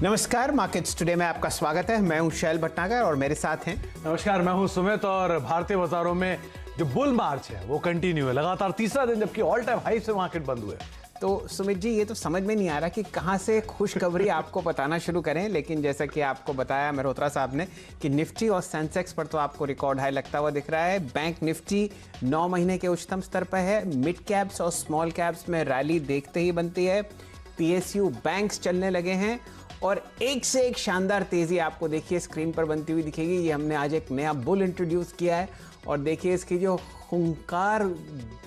नमस्कार, markets today में आपका स्वागत है। मैं हूं शैल भटनागर और मेरे साथ हैं। नमस्कार, मैं हूं सुमित। और भारतीय बाजारों में जो बुल मार्च है वो कंटिन्यू है, लगातार तीसरा दिन, जबकि ऑल टाइम हाई से मार्केट बंद हुए। तो सुमित जी, ये तो समझ में नहीं आ रहा कि कहां से खुशखबरी आपको बताना शुरू करें, लेकिन जैसा कि आपको बताया मल्होत्रा साहब ने कि निफ्टी और सेंसेक्स पर तो आपको रिकॉर्ड हाई लगता हुआ दिख रहा है। बैंक निफ्टी 9 महीने के उच्चतम स्तर पर है। मिड कैप्स और स्मॉल कैप्स में रैली देखते ही बनती है। पीएसयू बैंक्स चलने लगे हैं और एक से एक शानदार तेजी आपको देखिए स्क्रीन पर बनती हुई दिखेगी। ये हमने आज एक नया बुल इंट्रोड्यूस किया है और देखिए इसकी जो खूंखार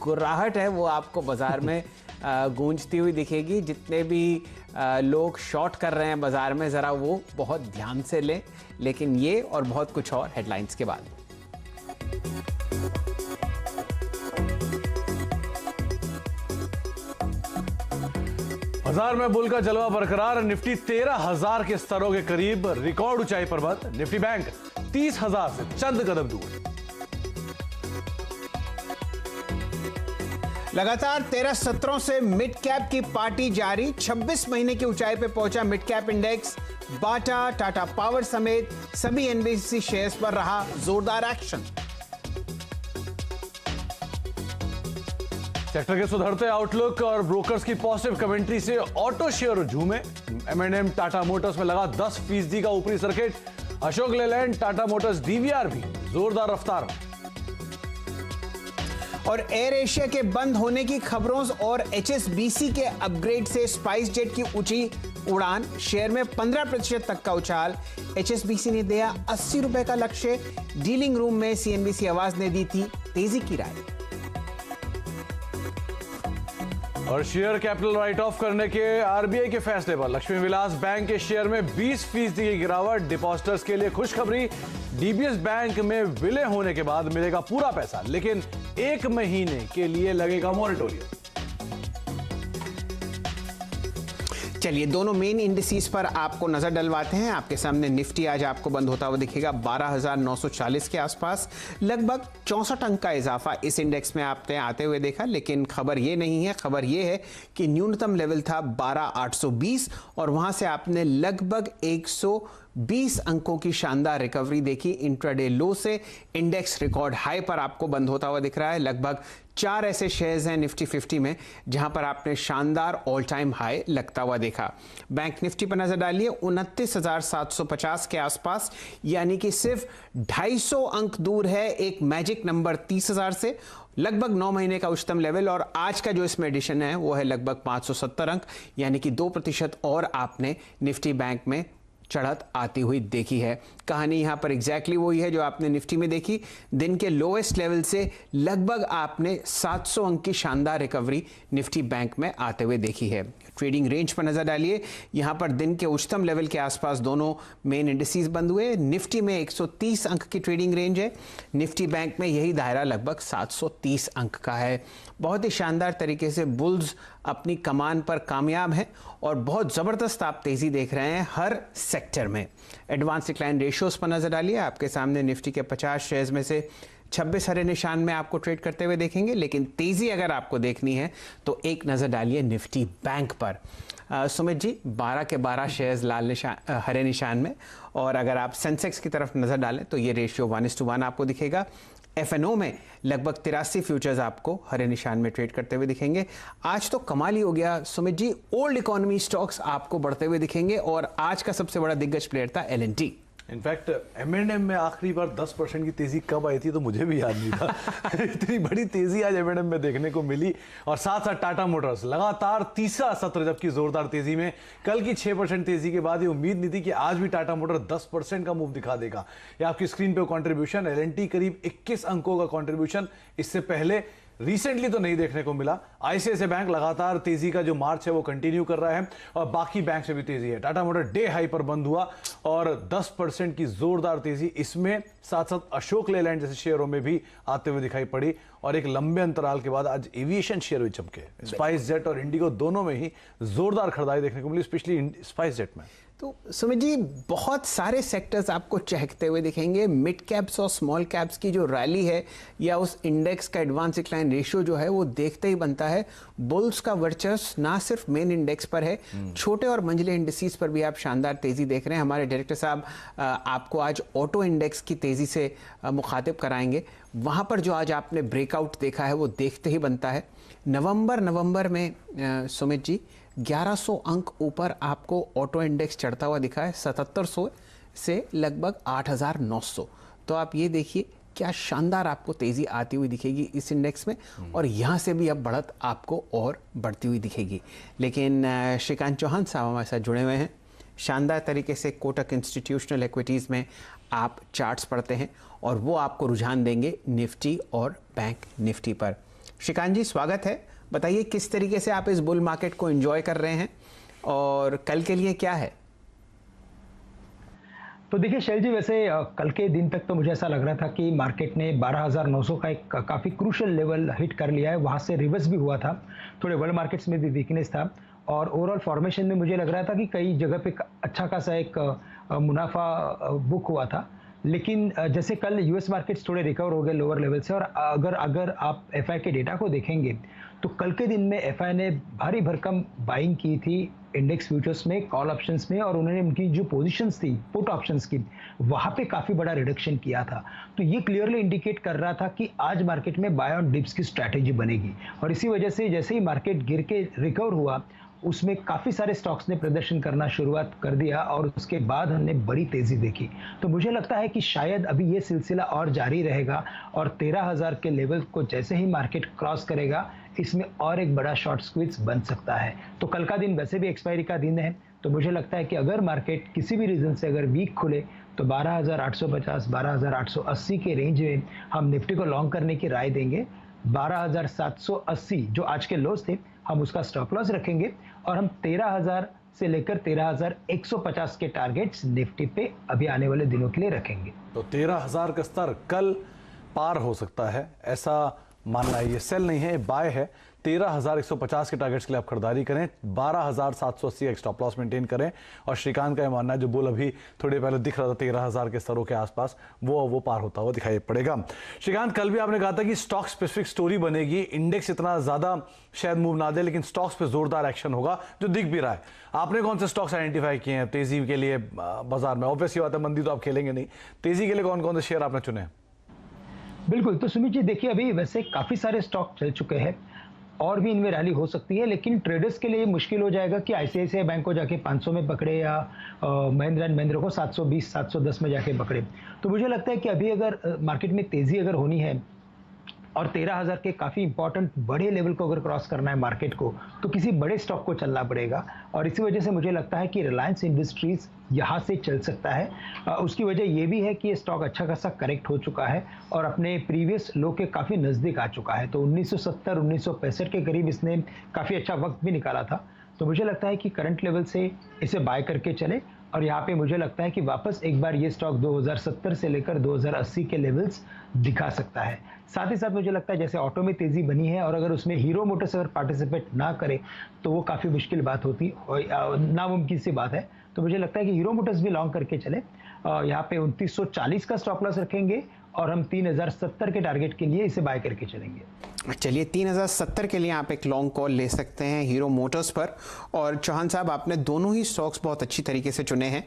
गुर्राहट है वो आपको बाजार में गूंजती हुई दिखेगी। जितने भी लोग शॉर्ट कर रहे हैं बाजार में, ज़रा वो बहुत ध्यान से लें। लेकिन ये और बहुत कुछ और हेडलाइंस के बाद। बाजार में बुल का जलवा बरकरार। निफ्टी 13,000 के स्तरों के करीब रिकॉर्ड ऊंचाई पर बंद। निफ्टी बैंक 30,000 से चंद कदम दूर। लगातार 13 सत्रों से मिड कैप की पार्टी जारी। 26 महीने की ऊंचाई पे पहुंचा मिड कैप इंडेक्स। बाटा, टाटा पावर समेत सभी एनबीएफसी शेयर्स पर रहा जोरदार एक्शन। सेक्टर के सुधरते आउटलुक और ब्रोकर्स की पॉजिटिव कमेंट्री से ऑटो शेयर झूमे। M&M टाटा मोटर्स में लगा 10% का ऊपरी circuit. Ashok Leyland, Tata Motors, DVR भी जोरदार रफ्तार। और एयर एशिया के बंद होने की खबरों और HSBC के अपग्रेड से स्पाइस जेट की ऊंची उड़ान। शेयर में 15% तक का उछाल। HSBC ने दिया 80 रुपए का लक्ष्य। डीलिंग रूम में CNBC आवाज ने दी थी तेजी की राय। और शेयर कैपिटल राइट ऑफ करने के आरबीआई के फैसले पर लक्ष्मी विलास बैंक के शेयर में 20% की गिरावट। डिपॉजिटर्स के लिए खुशखबरी। डीबीएस बैंक में विलय होने के बाद मिलेगा पूरा पैसा, लेकिन 1 महीने के लिए लगेगा मॉरेटोरियम। चलिए दोनों मेन इंडिसेस पर आपको नजर डलवाते हैं। आपके सामने निफ्टी आज आपको बंद होता हुआ दिखेगा 12,940 के आसपास। लगभग 64 अंक का इजाफा इस इंडेक्स में आपने आते हुए देखा। लेकिन खबर ये नहीं है, खबर ये है कि न्यूनतम लेवल था 12,820 और वहां से आपने लगभग 120 अंकों की शानदार रिकवरी देखी। इंट्राडे लो से इंडेक्स रिकॉर्ड हाई पर आपको बंद होता हुआ दिख रहा है। लगभग 4 ऐसे शेयर्स हैं निफ्टी 50 में जहां पर आपने शानदार ऑल टाइम हाई लगता हुआ देखा। बैंक निफ्टी पर नजर डालिए 29,750 के आसपास, यानी कि सिर्फ 250 अंक दूर है एक मैजिक नंबर 30,000 से। लगभग 9 महीने का उच्चतम लेवल और आज का जो इसमें एडिशन है वो है लगभग 570 अंक, यानी कि 2% और आपने निफ्टी बैंक में चढ़त आती हुई देखी है। कहानी यहां पर एग्जैक्टली वही है जो आपने निफ्टी में देखी। दिन के लोएस्ट लेवल से लगभग आपने 700 अंक की शानदार रिकवरी निफ्टी बैंक में आते हुए देखी है। ट्रेडिंग रेंज पर नजर डालिए, यहां पर दिन के उच्चतम लेवल के आसपास दोनों मेन इंडिसेस बंद हुए। निफ्टी में 130 अंक की ट्रेडिंग रेंज है। निफ्टी बैंक में यही दायरा लगभग 730 अंक का है। बहुत ही शानदार तरीके से बुल्स अपनी कमान पर कामयाब हैं और बहुत ज़बरदस्त आप तेज़ी देख रहे हैं हर सेक्टर में। एडवांस डिक्लाइन रेशियोज पर नजर डालिए, आपके सामने निफ्टी के 50 शेयर्स में से 26 हरे निशान में आपको ट्रेड करते हुए देखेंगे। लेकिन तेज़ी अगर आपको देखनी है तो एक नज़र डालिए निफ्टी बैंक पर। सुमित जी, 12 के 12 शेयर्स लाल निशान हरे निशान में। और अगर आप सेंसेक्स की तरफ नज़र डालें तो ये रेशियो 1:1 आपको दिखेगा। FNO में लगभग 83 फ्यूचर्स आपको हरे निशान में ट्रेड करते हुए दिखेंगे। आज तो कमाल ही हो गया Sumit ji, old economy stocks आपको बढ़ते हुए दिखेंगे और आज का सबसे बड़ा दिग्गज प्लेयर था L&T। इनफैक्ट M&M में आखिरी बार 10% की तेजी कब आई थी तो मुझे भी याद नहीं था। इतनी बड़ी तेजी आज M&M में देखने को मिली। और साथ साथ टाटा मोटर्स लगातार तीसरा सत्र जबकि जोरदार तेजी में। कल की 6% तेजी के बाद ये उम्मीद नहीं थी कि आज भी टाटा मोटर 10% का मूव दिखा देगा। ये आपकी स्क्रीन पे कंट्रीब्यूशन, L&T करीब 21 अंकों का कंट्रीब्यूशन इससे पहले रिसेंटली तो नहीं देखने को मिला। आईसीआईसीआई बैंक लगातार तेजी का जो मार्च है वो कंटिन्यू कर रहा है और बाकी बैंक से भी तेजी है। टाटा मोटर डे हाई पर बंद हुआ और 10% की जोरदार तेजी इसमें साथ साथ अशोक लेलैंड जैसे शेयरों में भी आते हुए दिखाई पड़ी। और एक लंबे अंतराल के बाद आज एविएशन शेयर भी चमके। स्पाइस जेट और इंडिगो दोनों में ही जोरदार खरीदारी देखने को मिली, स्पेशली स्पाइस जेट में। तो सुमित जी, बहुत सारे सेक्टर्स आपको चहकते हुए दिखेंगे। मिड कैप्स और स्मॉल कैप्स की जो रैली है या उस इंडेक्स का एडवांस डिक्लाइन रेशियो जो है वो देखते ही बनता है बुल्स का वर्चस्व ना सिर्फ मेन इंडेक्स पर है, छोटे और मंझले इंडिसेस पर भी आप शानदार तेजी देख रहे हैं। हमारे डायरेक्टर साहब आपको आज ऑटो इंडेक्स की तेजी से मुखातिब कराएंगे। वहां पर जो आज आपने ब्रेकआउट देखा है वो देखते ही बनता है। नवंबर में सुमित जी 1100 अंक ऊपर आपको ऑटो इंडेक्स चढ़ता हुआ दिखा है, 7700 से लगभग 8900। तो आप ये देखिए क्या शानदार आपको तेज़ी आती हुई दिखेगी इस इंडेक्स में, और यहाँ से भी अब बढ़त आपको और बढ़ती हुई दिखेगी। लेकिन श्रीकांत चौहान साहब हमारे साथ जुड़े हुए हैं। शानदार तरीके से कोटक इंस्टीट्यूशनल इक्विटीज़ में आप चार्ट्स पढ़ते हैं और वो आपको रुझान देंगे निफ्टी और बैंक निफ्टी पर। श्रीकांत जी, स्वागत है। बताइए किस तरीके से आप इस बुल मार्केट को एंजॉय कर रहे हैं और कल के लिए क्या है? तो देखिए शैल जी, वैसे कल के दिन तक तो मुझे ऐसा लग रहा था कि मार्केट ने 12,900 का एक काफ़ी क्रूशल लेवल हिट कर लिया है। वहाँ से रिवर्स भी हुआ था, थोड़े वर्ल्ड मार्केट्स में भी वीकनेस था और ओवरऑल फॉर्मेशन में मुझे लग रहा था कि कई जगह पे अच्छा खासा एक मुनाफा बुक हुआ था। लेकिन जैसे कल यूएस मार्केट्स थोड़े रिकवर हो गए लोअर लेवल से, और अगर आप एफआई के डेटा को देखेंगे तो कल के दिन में एफआई ने भारी भरकम बाइंग की थी इंडेक्स फ्यूचर्स में, कॉल ऑप्शंस में, और उन्होंने उनकी जो पोजीशंस थी पुट ऑप्शंस की वहां पे काफी बड़ा रिडक्शन किया था। तो ये क्लियरली इंडिकेट कर रहा था कि आज मार्केट में बाय ऑन डिप्स की स्ट्रैटेजी बनेगी, और इसी वजह से जैसे ही मार्केट गिर के रिकवर हुआ उसमें काफ़ी सारे स्टॉक्स ने प्रदर्शन करना शुरुआत कर दिया और उसके बाद हमने बड़ी तेज़ी देखी। तो मुझे लगता है कि शायद अभी ये सिलसिला और जारी रहेगा और 13,000 के लेवल को जैसे ही मार्केट क्रॉस करेगा इसमें और एक बड़ा शॉर्ट स्क्वीज बन सकता है। तो कल का दिन वैसे भी एक्सपायरी का दिन है, तो मुझे लगता है कि अगर मार्केट किसी भी रीज़न से अगर वीक खुले तो 12,850 12,880 के रेंज में हम निफ्टी को लॉन्ग करने की राय देंगे। 12,780 जो आज के लोज थे हम उसका स्टॉप लॉस रखेंगे और हम 13,000 से लेकर 13,150 के टारगेट्स निफ्टी पे अभी आने वाले दिनों के लिए रखेंगे। तो 13,000 का स्तर कल पार हो सकता है, ऐसा मानना है। ये सेल नहीं है, बाय है। 13,150 के टारगेट्स के लिए आप खरीदारी करें, 12,780 एक स्टॉप लॉस मेंटेन करें। और श्रीकांत का ये मानना है जो बुल अभी थोड़ी पहले दिख रहा था 13,000 के स्तरों के आसपास, वो पार होता हुआ दिखाई पड़ेगा। श्रीकांत, कल भी आपने कहा था कि स्टॉक स्पेसिफिक स्टोरी बनेगी, इंडेक्स इतना ज्यादा शायद मूव ना दे लेकिन स्टॉक्स पे जोरदार एक्शन होगा, जो दिख भी रहा है। आपने कौन से स्टॉक्स आइडेंटिफाई किए हैं तेजी के लिए बाजार में? ऑब्वियस बात है, मंदी तो आप खेलेंगे नहीं, तेजी के लिए कौन कौन से शेयर आपने चुने? बिल्कुल, तो सुमित जी देखिए, अभी वैसे काफ़ी सारे स्टॉक चल चुके हैं और भी इनमें रैली हो सकती है, लेकिन ट्रेडर्स के लिए मुश्किल हो जाएगा कि आईसीआईसीआई बैंक को जाके 500 में पकड़े या महिंद्रा एंड महिंद्रा को 720 710 में जाके पकड़े। तो मुझे लगता है कि अभी अगर मार्केट में तेज़ी अगर होनी है और 13,000 के काफ़ी इंपॉर्टेंट बड़े लेवल को अगर क्रॉस करना है मार्केट को, तो किसी बड़े स्टॉक को चलना पड़ेगा। और इसी वजह से मुझे लगता है कि रिलायंस इंडस्ट्रीज यहाँ से चल सकता है। उसकी वजह ये भी है कि ये स्टॉक अच्छा खासा करेक्ट हो चुका है और अपने प्रीवियस लो के काफ़ी नज़दीक आ चुका है। तो 1970 1965 के करीब इसने काफ़ी अच्छा वक्त भी निकाला था। तो मुझे लगता है कि करंट लेवल से इसे बाय करके चले, और यहाँ पे मुझे लगता है कि वापस एक बार ये स्टॉक 2070 से लेकर 2080 के लेवल्स दिखा सकता है। साथ ही साथ मुझे लगता है जैसे ऑटो में तेज़ी बनी है और अगर उसमें हीरो मोटर्स अगर पार्टिसिपेट ना करे तो वो काफ़ी मुश्किल बात होती, नामुमकिन सी बात है। तो मुझे लगता है कि हीरो मोटर्स भी लॉन्ग करके चले। यहाँ पे 2940 का स्टॉप लॉस रखेंगे और हम 3070 के टारगेट के लिए इसे बाय करके चलेंगे। चलिए 3070 के लिए आप एक लॉन्ग कॉल ले सकते हैं हीरो मोटर्स पर। और चौहान साहब, आपने दोनों ही स्टॉक्स बहुत अच्छी तरीके से चुने हैं।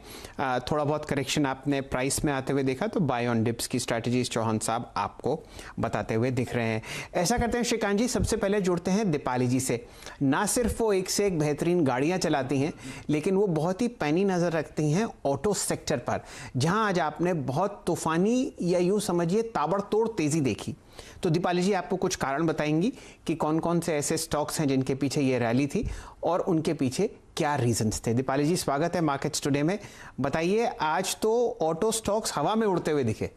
थोड़ा बहुत करेक्शन आपने प्राइस में आते हुए देखा, तो बाय ऑन डिप्स की स्ट्रैटेजीज चौहान साहब आपको बताते हुए दिख रहे हैं। ऐसा करते हैं श्रीकांत जी, सबसे पहले जुड़ते हैं दीपाली जी से। ना सिर्फ वो एक से एक बेहतरीन गाड़ियाँ चलाती हैं, लेकिन वो बहुत ही पैनी नज़र रखती हैं ऑटो सेक्टर पर, जहाँ आज आपने बहुत तूफानी या यूँ समझिए ताबड़तोड़ तेज़ी देखी। तो दीपाली जी आपको कुछ कारण बताएंगी कि कौन कौन से ऐसे स्टॉक्स हैं जिनके पीछे ये रैली थी और उनके पीछे क्या रीजंस थे। दीपाली जी, स्वागत है मार्केट्स टुडे में। बताइए, आज तो ऑटो स्टॉक्स हवा में उड़ते हुए दिखे।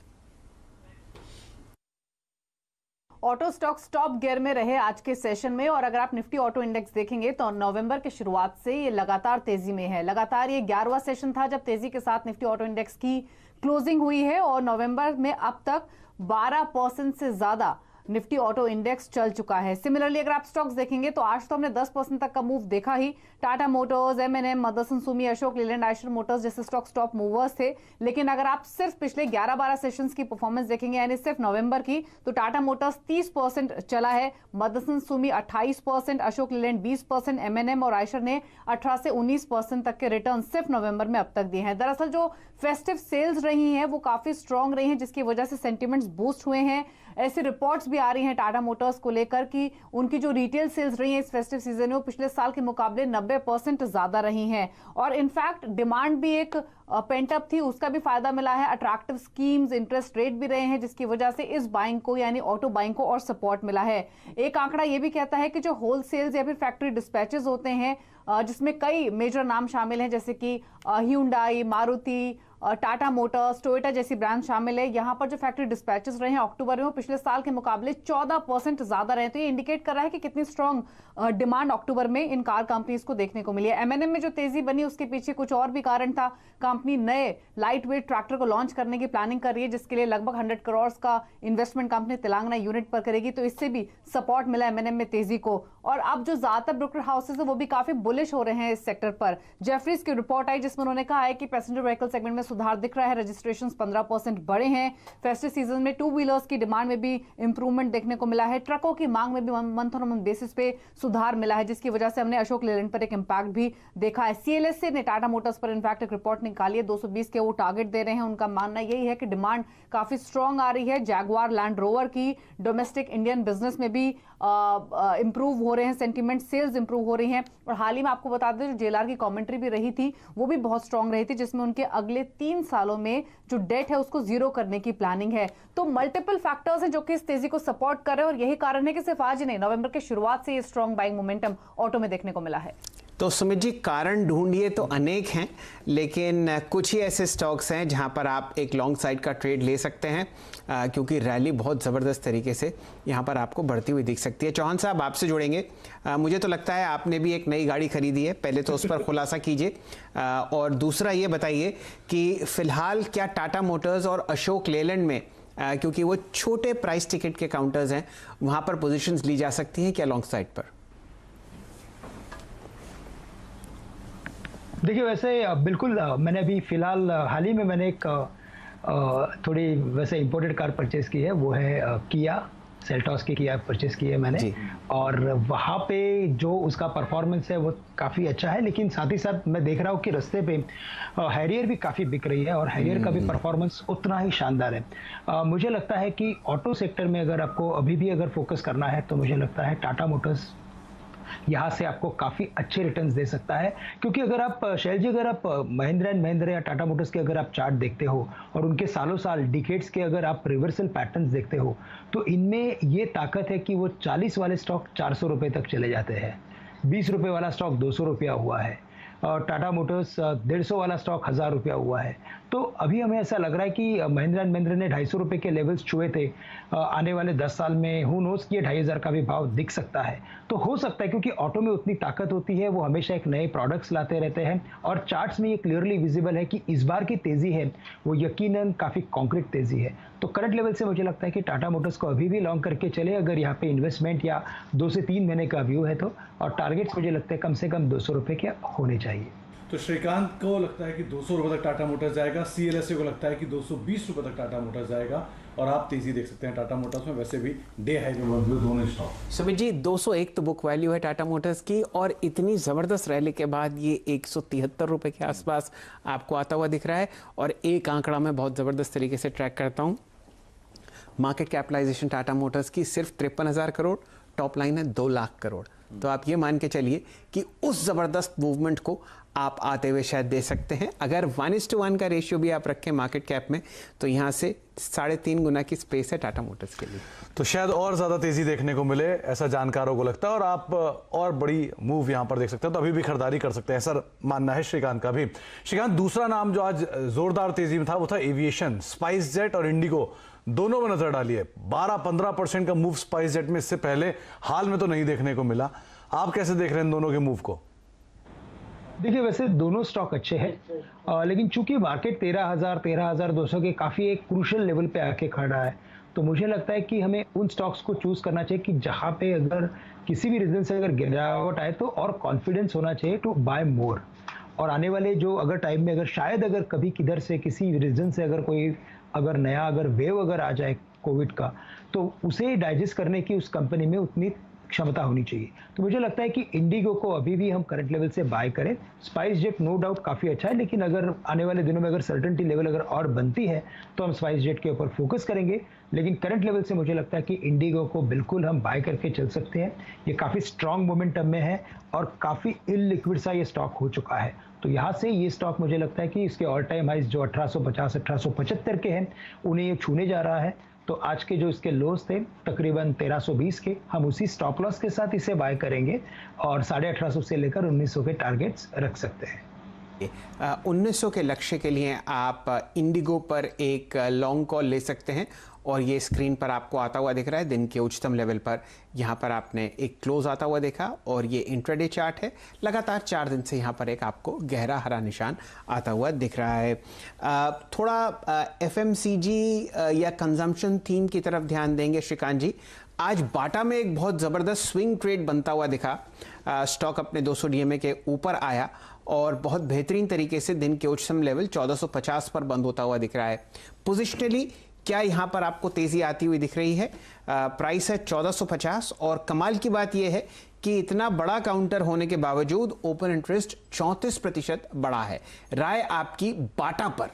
ऑटो स्टॉक्स टॉप गियर में रहे आज के सेशन में, और अगर आप निफ्टी ऑटो इंडेक्स देखेंगे तो नवंबर की शुरुआत से ये लगातार तेजी में है। लगातार ये 11वां सेशन था जब तेजी के साथ निफ्टी ऑटो इंडेक्स की क्लोजिंग हुई है और नवंबर में अब तक 12% से ज्यादा निफ्टी ऑटो इंडेक्स चल चुका है। सिमिलरली अगर आप स्टॉक्स देखेंगे तो आज तो हमने 10% तक का मूव देखा ही। Tata motors, MNM, Motherson Sumi, Ashok Leyland, Eicher motors जैसे स्टॉक्स टॉप मूवर्स थे। लेकिन अगर आप सिर्फ पिछले 11-12 सेशंस की परफॉर्मेंस देखेंगे, यानी सिर्फ नवंबर की, तो टाटा मोटर्स 30% चला है, मदरसन सुमी 28%, अशोक लीलैंड 20%, एमएनएम और आयशर ने 18 से 19% तक के रिटर्न सिर्फ नवंबर में अब तक दिए हैं। दरअसल जो फेस्टिव सेल्स रही हैं वो काफी स्ट्रांग रही हैं, जिसकी वजह से सेंटिमेंट्स बूस्ट हुए हैं। ऐसी रिपोर्ट्स भी आ रही हैं टाटा मोटर्स को लेकर कि उनकी जो रिटेल सेल्स रही हैं इस फेस्टिव सीजन में वो पिछले साल के मुकाबले 90% ज्यादा रही हैं। और इनफैक्ट डिमांड भी एक पेंट अप थी, उसका भी फायदा मिला है। अट्रैक्टिव स्कीम्स, इंटरेस्ट रेट भी रहे हैं, जिसकी वजह से इस बाइंग को यानी ऑटो बाइंग को और सपोर्ट मिला है। एक आंकड़ा ये भी कहता है कि जो होलसेल्स या फिर फैक्ट्री डिस्पैचेस होते हैं जिसमें कई मेजर नाम शामिल हैं, जैसे कि Hyundai, Maruti, Tata Motors, Toyota जैसी ब्रांड शामिल है। यहां पर जो फैक्ट्री डिस्पैचेस रहे हैं अक्टूबर में वो पिछले साल के मुकाबले 14% ज्यादा रहे। तो ये इंडिकेट कर रहा है कि कितनी स्ट्रांग डिमांड अक्टूबर में इन कार कंपनीज को देखने को मिली है। एमएनएम में जो तेजी बनी उसके पीछे कुछ और भी कारण था। कंपनी नए लाइट वेट ट्रैक्टर को लॉन्च करने की प्लानिंग कर रही है, जिसके लिए लगभग 100 करोड़ का इन्वेस्टमेंट कंपनी तेलंगाना यूनिट पर करेगी। तो इससे भी सपोर्ट मिला एमएनएम में तेजी को। और अब जो ज्यादातर ब्रोकर हाउसेज है वो भी काफी बुलिश हो रहे हैं इस सेक्टर पर। जेफरीज की रिपोर्ट आई जिसमें उन्होंने कहा है कि पैसेंजर व्हीकल सेगमेंट में सुधार दिख रहा है, रजिस्ट्रेशन 15% बढ़े हैं। फेस्टिव सीजन में टू व्हीलर्स की डिमांड में भी इंप्रूवमेंट देखने को मिला है। ट्रकों की मांग में भी मंथ ऑन मंथ बेसिस पे सुधार मिला है, जिसकी वजह से हमने अशोक लीलैंड पर एक इंपैक्ट भी देखा है। सीएलएसए ने टाटा मोटर्स पर इनफैक्ट एक रिपोर्ट निकाली है, 220 के वो टारगेट दे रहे हैं। उनका मानना यही है कि डिमांड काफी स्ट्रांग आ रही है। जैगुआर लैंड रोवर की डोमेस्टिक इंडियन बिजनेस में भी इंप्रूव हो रहे हैं, सेंटीमेंट सेल्स इंप्रूव हो रही हैं। और हाल ही में आपको बता दें जो जेएलआर की कमेंट्री भी रही थी वो भी बहुत स्ट्रांग रही थी, जिसमें उनके अगले 3 सालों में जो डेट है उसको जीरो करने की प्लानिंग है। तो मल्टीपल फैक्टर्स हैं जो कि इस तेजी को सपोर्ट कर रहे हैं और यही कारण है कि सिर्फ आज ही नहीं, नवंबर के शुरुआत से ये स्ट्रांग बाइंग मोमेंटम ऑटो में देखने को मिला है। तो सुमित जी, कारण ढूंढिए तो अनेक हैं, लेकिन कुछ ही ऐसे स्टॉक्स हैं जहां पर आप एक लॉन्ग साइड का ट्रेड ले सकते हैं, क्योंकि रैली बहुत ज़बरदस्त तरीके से यहां पर आपको बढ़ती हुई दिख सकती है। चौहान साहब, आपसे जुड़ेंगे। मुझे तो लगता है आपने भी एक नई गाड़ी खरीदी है, पहले तो उस पर खुलासा कीजिए, और दूसरा ये बताइए कि फिलहाल क्या टाटा मोटर्स और अशोक लेलैंड में, क्योंकि वो छोटे प्राइस टिकट के काउंटर्स हैं, वहां पर पोजीशंस ली जा सकती हैं क्या लॉन्ग साइड पर? देखिए, वैसे बिल्कुल मैंने अभी फिलहाल हाल ही में मैंने एक थोड़ी वैसे इंपोर्टेड कार परचेज की है, वो है किया सेल्टॉस की किया परचेज की है मैंने। और वहाँ पे जो उसका परफॉर्मेंस है वो काफ़ी अच्छा है, लेकिन साथ ही साथ मैं देख रहा हूँ कि रास्ते पे हैरियर भी काफ़ी बिक रही है और हैरियर का भी परफॉर्मेंस उतना ही शानदार है। मुझे लगता है कि ऑटो सेक्टर में अगर आपको अभी भी अगर फोकस करना है तो मुझे लगता है टाटा मोटर्स यहाँ से आपको काफ़ी अच्छे रिटर्न्स दे सकता है। क्योंकि अगर आप शैल जी, अगर आप महिंद्रा एंड महिंद्रा या टाटा मोटर्स के अगर आप चार्ट देखते हो और उनके सालों साल डिकेड्स के अगर आप रिवर्सल पैटर्न्स देखते हो तो इनमें ये ताकत है कि वो 40 वाले स्टॉक 400 रुपये तक चले जाते हैं, 20 रुपये वाला स्टॉक 200 रुपया हुआ है, और टाटा मोटर्स 150 वाला स्टॉक 1000 रुपया हुआ है। तो अभी हमें ऐसा लग रहा है कि महिंद्रा एंड महिंद्रा ने 250 रुपये के लेवल्स छुए थे। आने वाले 10 साल में हु नोस कि 2500 का भी भाव दिख सकता है। तो हो सकता है, क्योंकि ऑटो में उतनी ताकत होती है, वो हमेशा एक नए प्रोडक्ट्स लाते रहते हैं और चार्ट्स में ये क्लियरली विजिबल है कि इस बार की तेज़ी है वो यकीनन काफ़ी कॉन्क्रीट तेज़ी है। तो करंट लेवल से मुझे लगता है कि टाटा मोटर्स को अभी भी लॉन्ग करके चले, अगर यहाँ पे इन्वेस्टमेंट या 2 से 3 महीने का व्यू है तो। और टारगेट्स मुझे लगता है कम से कम 200 रुपये के होने चाहिए। तो श्रीकांत को लगता है कि 200 रुपये तक टाटा मोटर्स जाएगा, सीएलएसए को लगता है कि 220 रुपये तक टाटा मोटर्स जाएगा, और आप तेजी देख सकते हैं टाटा मोटर्स में। वैसे भी डे हाई में मौजूद दोनों स्टॉक। सुमित जी, 201 तो बुक वैल्यू है टाटा मोटर्स की, और इतनी ज़बरदस्त रैली के बाद ये 173 रुपये के आसपास आपको आता हुआ दिख रहा है। और एक आंकड़ा मैं बहुत ज़बरदस्त तरीके से ट्रैक करता हूँ, मार्केट कैपिटलाइजेशन टाटा मोटर्स की सिर्फ 53,000 करोड़, टॉप लाइन है 2 लाख करोड़। तो आप ये मान के चलिए कि उस ज़बरदस्त मूवमेंट को आप आते हुए शायद दे सकते हैं। अगर 1:1 का रेशियो भी आप रखें मार्केट कैप में तो यहाँ से 3.5 गुना की स्पेस है टाटा मोटर्स के लिए। तो शायद और ज़्यादा तेज़ी देखने को मिले, ऐसा जानकारों को लगता है, और आप और बड़ी मूव यहाँ पर देख सकते हैं। तो अभी भी खरीदारी कर सकते हैं, ऐसा मानना है श्रीकांत का भी। श्रीकांत, दूसरा नाम जो आज ज़ोरदार तेज़ी में था वो था एविएशन। स्पाइस जेट और इंडिगो दोनों में नजर डालिए, 12-15% का मूव स्पाइस जेट में इससे पहले हाल में तो नहीं देखने को मिला। आप कैसे देख रहे हैं इन दोनों के मूव को? देखिए, वैसे दोनों स्टॉक अच्छे हैं, लेकिन चूंकि मार्केट 13,200 के काफ़ी एक क्रूशियल लेवल पे आके खड़ा है, तो मुझे लगता है कि हमें उन स्टॉक्स को चूज करना चाहिए कि जहां पे अगर किसी भी रीजन से अगर गिरावट आए तो और कॉन्फिडेंस होना चाहिए टू बाय मोर। और आने वाले जो अगर टाइम में अगर शायद अगर कभी किधर से किसी रीजन से अगर कोई अगर नया अगर वेव अगर आ जाए कोविड का, तो उसे डाइजेस्ट करने की उस कंपनी में उतनी क्षमता होनी चाहिए। तो मुझे लगता है कि इंडिगो को अभी भी हम करंट लेवल से बाय करें। स्पाइस जेट नो डाउट काफ़ी अच्छा है, लेकिन अगर आने वाले दिनों में अगर सर्टेनिटी लेवल अगर और बनती है तो हम स्पाइस जेट के ऊपर फोकस करेंगे। लेकिन करंट लेवल से मुझे लगता है कि इंडिगो को बिल्कुल हम बाय करके चल सकते हैं। ये काफ़ी स्ट्रांग मोमेंटम में है और काफ़ी इललिक्विड सा ये स्टॉक हो चुका है। तो यहाँ से ये स्टॉक मुझे लगता है कि इसके ऑल टाइम हाइज जो 1850 1875 के हैं उन्हें ये छूने जा रहा है। तो आज के जो इसके लोज थे तकरीबन 1320 के, हम उसी स्टॉप लॉस के साथ इसे बाय करेंगे और 1850 से लेकर 1900 के टारगेट्स रख सकते हैं। 1900 के लक्ष्य के लिए आप इंडिगो पर एक लॉन्ग कॉल ले सकते हैं और ये स्क्रीन पर आपको आता हुआ दिख रहा है दिन के उच्चतम लेवल पर। यहाँ पर आपने एक क्लोज आता हुआ देखा और ये इंट्राडे चार्ट है। लगातार 4 दिन से यहाँ पर एक आपको गहरा हरा निशान आता हुआ दिख रहा है। थोड़ा FMCG या कंजम्पशन थीम की तरफ ध्यान देंगे श्रीकांत जी। आज बाटा में एक बहुत ज़बरदस्त स्विंग ट्रेड बनता हुआ दिखा। स्टॉक अपने 200 DMA के ऊपर आया और बहुत बेहतरीन तरीके से दिन के उच्चतम लेवल 1450 पर बंद होता हुआ दिख रहा है। पोजिशनली क्या यहाँ पर आपको तेजी आती हुई दिख रही है? प्राइस है 1450 और कमाल की बात यह है कि इतना बड़ा काउंटर होने के बावजूद ओपन इंटरेस्ट 34% बढ़ा है। राय आपकी बाटा पर?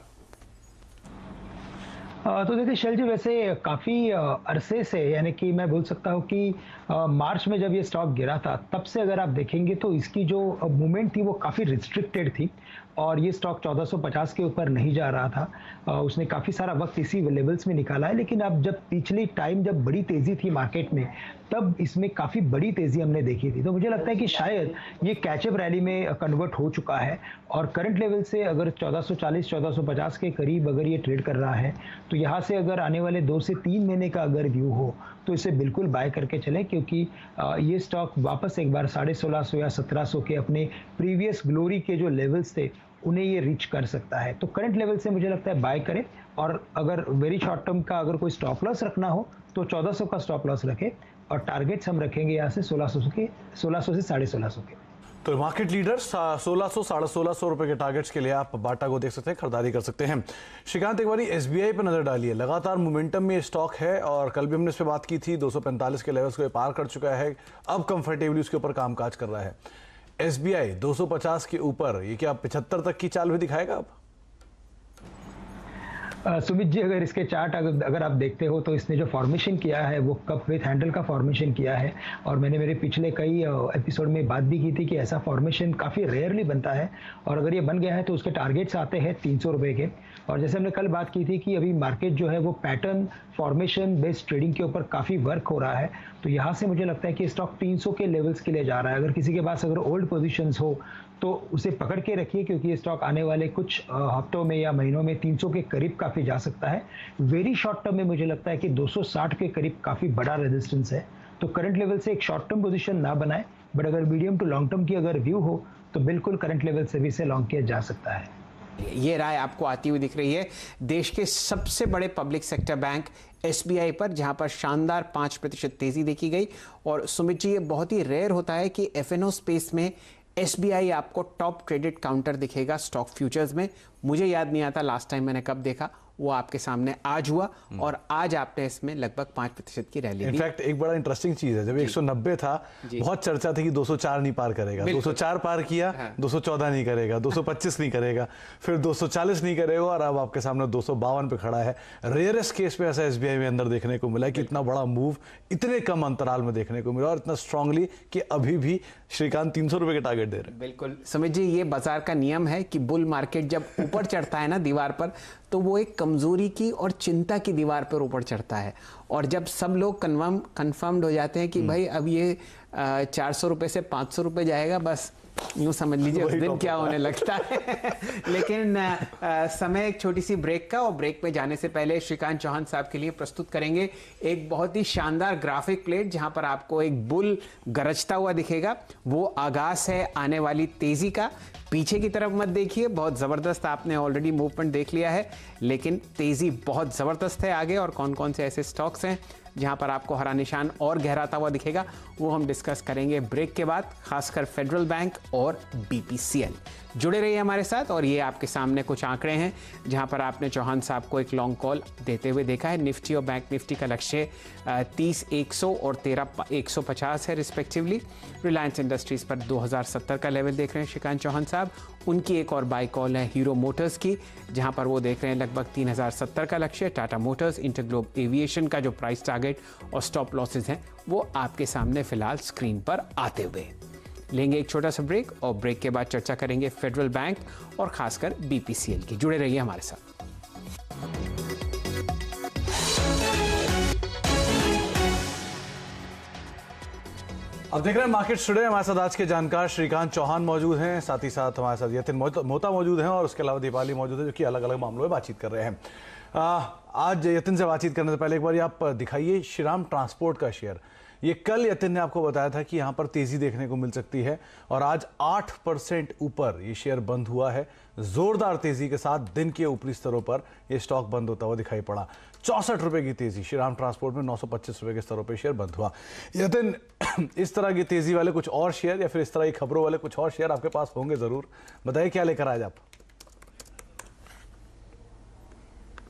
तो देखिए शैल जी, वैसे काफ़ी अरसे से, यानी कि मैं बोल सकता हूँ कि मार्च में जब ये स्टॉक गिरा था तब से अगर आप देखेंगे तो इसकी जो मूवमेंट थी वो काफ़ी रिस्ट्रिक्टेड थी और ये स्टॉक 1450 के ऊपर नहीं जा रहा था। उसने काफ़ी सारा वक्त इसी लेवल्स में निकाला है। लेकिन अब जब पिछली टाइम जब बड़ी तेज़ी थी मार्केट में तब इसमें काफ़ी बड़ी तेज़ी हमने देखी थी। तो मुझे लगता है कि शायद ये कैचअप रैली में कन्वर्ट हो चुका है और करंट लेवल से अगर 1440-1450 के करीब अगर ये ट्रेड कर रहा है तो यहाँ से अगर आने वाले 2 से 3 महीने का अगर व्यू हो तो इसे बिल्कुल बाय करके चलें, क्योंकि ये स्टॉक वापस एक बार 1650 या 1700 के अपने प्रीवियस ग्लोरी के जो लेवल्स थे उन्हें ये रीच कर सकता है। तो करंट लेवल से मुझे लगता है बाय करें और अगर वेरी शॉर्ट टर्म का अगर कोई स्टॉप लॉस रखना हो तो 1400 का स्टॉप लॉस रखें और टारगेट्स हम रखेंगे यहाँ से 1600 से 1650 के। तो मार्केट लीडर 1600 1650 रुपए के टारगेट्स के लिए आप बाटा को देख सकते हैं, खरीदारी कर सकते हैं। श्रीकांत, एक बार SBI पर नजर डालिए। लगातार मोमेंटम में स्टॉक है और कल भी हमने इस पर बात की थी। 245 के लेवल्स को पार कर चुका है, अब कंफर्टेबली उसके ऊपर कामकाज कर रहा है। SBI 250 के ऊपर, ये क्या 75 तक की चाल भी दिखाएगा अब? सुमित जी, अगर इसके चार्ट अगर आप देखते हो तो इसने जो फॉर्मेशन किया है वो कप विथ हैंडल का फॉर्मेशन किया है और मैंने मेरे पिछले कई एपिसोड में बात भी की थी कि ऐसा फॉर्मेशन काफ़ी रेयरली बनता है और अगर ये बन गया है तो उसके टारगेट्स आते हैं 300 रुपये के। और जैसे हमने कल बात की थी कि अभी मार्केट जो है वो पैटर्न फॉर्मेशन बेस्ड ट्रेडिंग के ऊपर काफ़ी वर्क हो रहा है। तो यहाँ से मुझे लगता है कि स्टॉक 300 के लेवल्स के लिए जा रहा है। अगर किसी के पास अगर ओल्ड पोजीशंस हो तो उसे पकड़ के रखिए, क्योंकि ये स्टॉक आने वाले कुछ हफ्तों में या महीनों में 300 के करीब काफ़ी जा सकता है। वेरी शॉर्ट टर्म में मुझे लगता है कि 260 के करीब काफ़ी बड़ा रेजिस्टेंस है। तो करंट लेवल से एक शॉर्ट टर्म पोजीशन ना बनाए, बट अगर मीडियम टू लॉन्ग टर्म की अगर व्यू हो तो बिल्कुल करंट लेवल से भी इसे लॉन्ग किया जा सकता है। ये राय आपको आती हुई दिख रही है देश के सबसे बड़े पब्लिक सेक्टर बैंक SBI पर, जहां पर शानदार 5% तेजी देखी गई। और सुमित जी, ये बहुत ही रेयर होता है कि FNO स्पेस में SBI आपको टॉप क्रेडिट काउंटर दिखेगा स्टॉक फ्यूचर्स में। मुझे याद नहीं आता लास्ट टाइम मैंने कब देखा, वो आपके सामने आज हुआ और आज आपने इसमें लगभग 5% की रैली दी। इनफैक्ट एक बड़ा इंटरेस्टिंग चीज है, जब 190 था बहुत चर्चा थी कि 204 नहीं पार करेगा, 204 पार किया, 214 नहीं करेगा, 225 नहीं करेगा, फिर 240 नहीं करेगा और अब आपके सामने 252 पे खड़ा है। रेयरेस्ट केस पे ऐसा SBI में अंदर देखने को मिला कि इतना बड़ा मूव इतने कम अंतराल में देखने को मिला और इतना स्ट्रांगली कि अभी भी श्रीकांत 300 रुपए के टारगेट दे रहे हैं। बिल्कुल सुमित जी, ये बाजार का नियम है कि बुल मार्केट जब ऊपर चढ़ता है ना दीवार पर, तो वो एक कमजोरी की और चिंता की दीवार पर ऊपर चढ़ता है। और जब सब लोग कन्फर्म्ड हो जाते हैं कि भाई अब ये 400 रुपए से 500 रुपए जाएगा, बस यूँ समझ लीजिए उस दिन क्या होने लगता है। लेकिन समय एक छोटी सी ब्रेक का, और ब्रेक में जाने से पहले श्रीकांत चौहान साहब के लिए प्रस्तुत करेंगे एक बहुत ही शानदार ग्राफिक प्लेट जहां पर आपको एक बुल गरजता हुआ दिखेगा। वो आगाज है आने वाली तेजी का। पीछे की तरफ मत देखिए, बहुत जबरदस्त आपने ऑलरेडी मूवमेंट देख लिया है, लेकिन तेजी बहुत जबरदस्त है आगे। और कौन कौन से ऐसे स्टॉक्स हैं जहां पर आपको हरा निशान और गहराता हुआ दिखेगा, वो हम डिस्कस करेंगे ब्रेक के बाद, खासकर फेडरल बैंक और BPCL। जुड़े रहिए हमारे साथ। और ये आपके सामने कुछ आंकड़े हैं जहां पर आपने चौहान साहब को एक लॉन्ग कॉल देते हुए देखा है। निफ्टी और बैंक निफ्टी का लक्ष्य 30,100 और 13,150 है रिस्पेक्टिवली। रिलायंस इंडस्ट्रीज पर 2070 का लेवल देख रहे हैं श्रीकांत चौहान साहब। उनकी एक और बाय कॉल है हीरो मोटर्स की, जहां पर वो देख रहे हैं लगभग 3070 का लक्ष्य। टाटा मोटर्स, इंटरग्लोब एविएशन का जो प्राइस टारगेट और स्टॉप लॉसेज हैं वो आपके सामने फिलहाल स्क्रीन पर आते हुए। लेंगे एक छोटा सा ब्रेक, और ब्रेक के बाद चर्चा करेंगे फेडरल बैंक और खासकर BPCL की। जुड़े रहिए हमारे साथ। अब देख रहे हैं मार्केट टुडे। हमारे साथ आज के जानकार श्रीकांत चौहान मौजूद हैं, साथ ही साथ हमारे साथ यतिन मोहता मौजूद हैं, और उसके अलावा दीपाली मौजूद है, जो कि अलग अलग मामलों में बातचीत कर रहे हैं। आज यतिन से बातचीत करने से पहले एक बार आप दिखाइए श्रीराम ट्रांसपोर्ट का शेयर। ये कल यतिन ने आपको बताया था कि यहाँ पर तेजी देखने को मिल सकती है, और आज 8% ऊपर ये शेयर बंद हुआ है। जोरदार तेजी के साथ दिन के ऊपरी स्तरों पर ये स्टॉक बंद होता हुआ दिखाई पड़ा। 64 रुपए की तेजी श्रीराम ट्रांसपोर्ट में, 925 रुपए के स्तरों पर शेयर बंद हुआ। यतिन, इस तरह की तेजी वाले कुछ और शेयर या फिर इस तरह की खबरों वाले कुछ और शेयर आपके पास होंगे जरूर, बताइए क्या लेकर आए आप।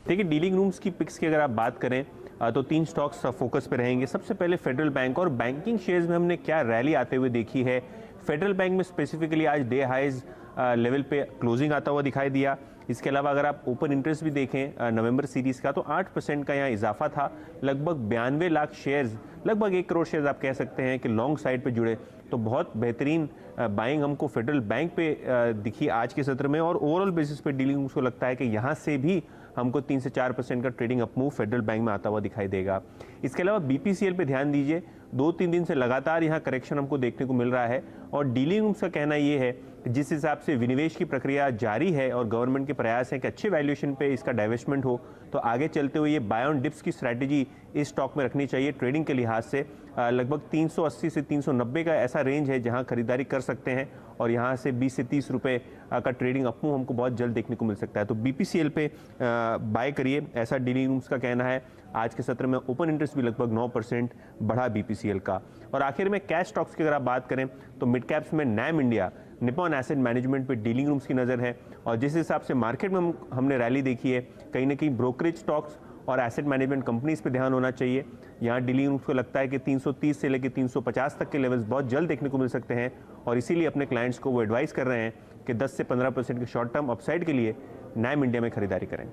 देखिए, डीलिंग रूम्स की पिक्स की अगर आप बात करें तो 3 स्टॉक्स फोकस पे रहेंगे। सबसे पहले फेडरल बैंक, और बैंकिंग शेयर्स में हमने क्या रैली आते हुए देखी है। फेडरल बैंक में स्पेसिफिकली आज डे हाइज लेवल पे क्लोजिंग आता हुआ दिखाई दिया। इसके अलावा अगर आप ओपन इंटरेस्ट भी देखें नवंबर सीरीज का, तो 8% का यहाँ इजाफा था। लगभग 92 लाख शेयर्स, लगभग 1 करोड़ शेयर्स आप कह सकते हैं कि लॉन्ग साइड पे जुड़े। तो बहुत बेहतरीन बाइंग हमको फेडरल बैंक पे दिखी आज के सत्र में, और ओवरऑल बेसिस पे डीलिंग को लगता है कि यहाँ से भी हमको 3 से 4% का ट्रेडिंग अपमूव फेडरल बैंक में आता हुआ दिखाई देगा। इसके अलावा BPCL पे ध्यान दीजिए, 2-3 दिन से लगातार यहाँ करेक्शन हमको देखने को मिल रहा है, और डीलिंग रूम्स का कहना ये है कि जिस हिसाब से विनिवेश की प्रक्रिया जारी है और गवर्नमेंट के प्रयास हैं कि अच्छे वैल्यूएशन पे इसका डाइवेस्टमेंट हो, तो आगे चलते हुए ये बाय ऑन डिप्स की स्ट्रैटेजी इस स्टॉक में रखनी चाहिए। ट्रेडिंग के लिहाज से लगभग 380 से 390 का ऐसा रेंज है जहां खरीदारी कर सकते हैं, और यहां से 20 से 30 रुपए का ट्रेडिंग अपमूव हमको बहुत जल्द देखने को मिल सकता है। तो BPCL पे बाय करिए, ऐसा डीलिंग रूम्स का कहना है। आज के सत्र में ओपन इंटरेस्ट भी लगभग 9% बढ़ा BPCL का। और आखिर में कैश स्टॉक्स की अगर आप बात करें तो मिड कैप्स में नैम इंडिया, निपॉन एसेट मैनेजमेंट पे डीलिंग रूम्स की नज़र है। और जिस हिसाब से मार्केट में हमने रैली देखी है, कहीं ना कहीं ब्रोकरेज स्टॉक्स और एसेट मैनेजमेंट कंपनीज पे ध्यान होना चाहिए। यहाँ डीलिंग रूम्स को लगता है कि 330 से लेकर 350 तक के लेवल्स बहुत जल्द देखने को मिल सकते हैं, और इसीलिए अपने क्लाइंट्स को वो एडवाइस कर रहे हैं कि 10 से 15% के शॉर्ट टर्म अपसाइड के लिए नैम इंडिया में खरीदारी करें।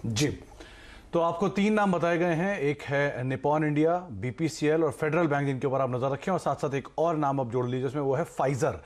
जी, तो आपको 3 नाम बताए गए हैं, एक है निपॉन इंडिया, BPCL और फेडरल बैंक, जिनके ऊपर आप नजर रखें, और साथ साथ एक और नाम आप जोड़ लीजिए उसमें, वो है फाइजर।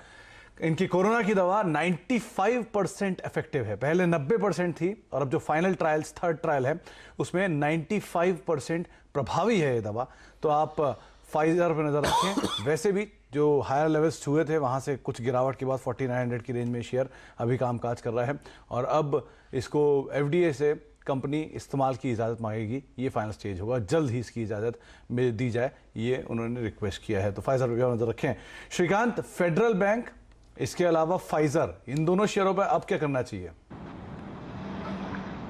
इनकी कोरोना की दवा 95% इफेक्टिव है। पहले 90% थी, और अब जो फाइनल ट्रायल्स, थर्ड ट्रायल है, उसमें 95% प्रभावी है ये दवा। तो आप फाइजर पर नजर रखें। वैसे भी जो हायर लेवल्स छुए थे वहां से कुछ गिरावट के बाद 4900 की रेंज में शेयर अभी कामकाज कर रहा है, और अब इसको FDA से कंपनी इस्तेमाल की इजाज़त मांगेगी। ये फाइनल स्टेज होगा, जल्द ही इसकी इजाज़त दी जाए, ये उन्होंने रिक्वेस्ट किया है। तो फाइजर पर भी नजर रखें। श्रीकांत, फेडरल बैंक, इसके अलावा फाइजर, इन दोनों शेयरों पर अब क्या करना चाहिए?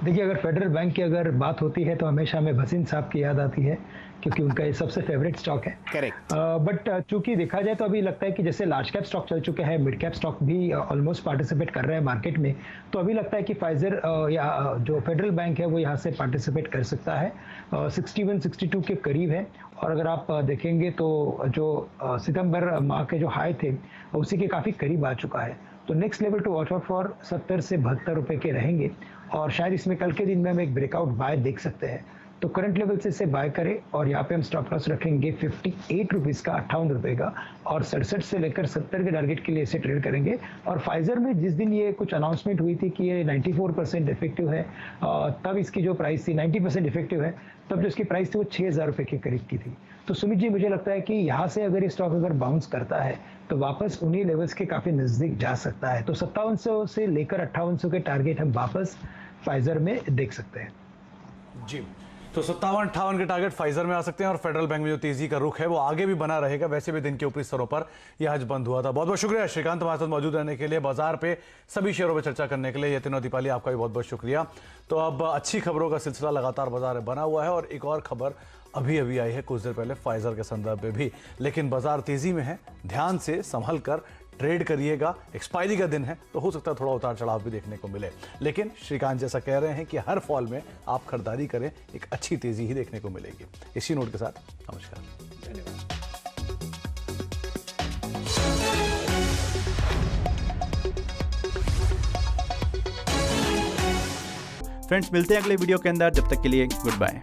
देखिए, अगर फेडरल बैंक की अगर बात होती है तो हमेशा हमें भसीन साहब की याद आती है, क्योंकि उनका ये सबसे फेवरेट स्टॉक है। करेक्ट। बट चूंकि देखा जाए तो अभी लगता है कि जैसे लार्ज कैप स्टॉक चल चुके हैं, मिड कैप स्टॉक भी ऑलमोस्ट पार्टिसिपेट कर रहे हैं मार्केट में, तो अभी लगता है कि फाइजर या जो फेडरल बैंक है वो यहाँ से पार्टिसिपेट कर सकता है। 61-62 के करीब है, और अगर आप देखेंगे तो जो सितंबर माह के जो हाई थे उसी के काफ़ी करीब आ चुका है। तो next level to watch out for 70 से 72 रुपए के रहेंगे, और शायद इसमें कल के दिन में हम एक ब्रेकआउट बाय देख सकते हैं। तो करंट लेवल से इसे बाय करें और यहाँ पे हम स्टॉप लॉस रखेंगे 58 रुपीज़ का, 58 रुपये का, और 67 से लेकर 70 के टारगेट के लिए इसे ट्रेड करेंगे। और फाइजर में जिस दिन ये कुछ अनाउंसमेंट हुई थी कि ये 94% इफेक्टिव है, तब इसकी जो प्राइस थी 90% इफेक्टिव है, तब जो इसकी प्राइस थी वो 6,000 रुपये के करीब की थी। तो सुमित जी, मुझे लगता है कि यहाँ से अगर ये स्टॉक अगर बाउंस करता है तो वापस उन्हीं लेवल्स के काफ़ी नज़दीक जा सकता है। तो 5700 से लेकर 5800 के टारगेट हम वापस फाइजर में देख सकते हैं। जी, तो 57-58 के टारगेट फाइजर में आ सकते हैं और फेडरल बैंक में जो तेजी का रुख है वो आगे भी बना रहेगा। वैसे भी दिन के ऊपरी स्तरों पर यह आज बंद हुआ था। बहुत बहुत शुक्रिया श्रीकांत हमारे साथ मौजूद रहने के लिए, बाजार पे सभी शेयरों पर चर्चा करने के लिए। यतिन और दीपाली, आपका भी बहुत बहुत शुक्रिया। तो अब अच्छी खबरों का सिलसिला लगातार बाजार में बना हुआ है और एक और खबर अभी अभी आई है कुछ देर पहले फाइजर के संदर्भ में भी, लेकिन बाजार तेजी में है, ध्यान से संभल कर ट्रेड करिएगा। एक्सपायरी का दिन है तो हो सकता है थोड़ा उतार चढ़ाव भी देखने को मिले, लेकिन श्रीकांत जैसा कह रहे हैं कि हर फॉल में आप खरीदारी करें, एक अच्छी तेजी ही देखने को मिलेगी। इसी नोट के साथ नमस्कार, धन्यवाद। फ्रेंड्स, मिलते हैं अगले वीडियो के अंदर, जब तक के लिए गुड बाय।